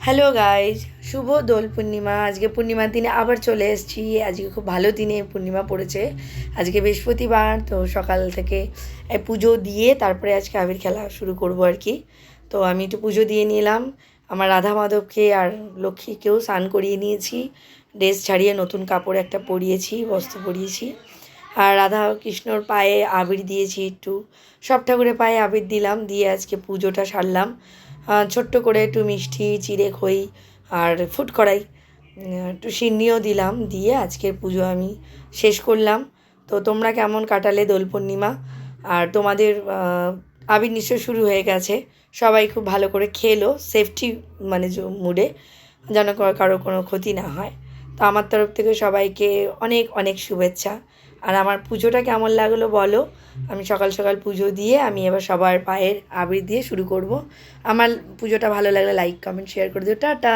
Hello guys, শুভ দোল পূর্ণিমা। আজকে পূর্ণিমার দিনে আবার চলে এসেছি। আজকে খুব ভালো দিনে পূর্ণিমা পড়েছে। আজকে বৃহস্পতিবার, তো সকাল থেকে পুজো দিয়ে তারপরে আজকে আবির খেলা শুরু করব আর কি। তো আমি একটু পুজো দিয়ে নিলাম, আমার রাধা মাধবকে আর লক্ষ্মীকেও স্নান করিয়ে নিয়েছি, ড্রেস ছাড়িয়ে নতুন কাপড় একটা পরিয়েছি, বস্ত্র পরিয়েছি। আর রাধা কৃষ্ণর পায়ে আবির দিয়েছি একটু, সব ঠাকুরের পায়ে আবির দিলাম, দিয়ে আজকে পুজোটা সারলাম। ছোট্ট করে একটু মিষ্টি, চিড়ে, খই আর ফুড কড়াই, একটু সিন্নিও দিলাম, দিয়ে আজকের পুজো আমি শেষ করলাম। তো তোমরা কেমন কাটালে দোল পূর্ণিমা? আর তোমাদের আবির নিশ্চয় শুরু হয়ে গেছে। সবাই খুব ভালো করে খেলো, সেফটি মানে মুডে, যেন কারো কোনো ক্ষতি না হয়। তো আমার তরফ থেকে সবাইকে অনেক অনেক শুভেচ্ছা। আর আমার পুজোটা কেমন লাগলো বলো। আমি সকাল সকাল পুজো দিয়ে আমি এবার সবার পায়ের আবির দিয়ে শুরু করব। আমার পুজোটা ভালো লাগলে লাইক কমেন্ট শেয়ার করে দিও। টাটা।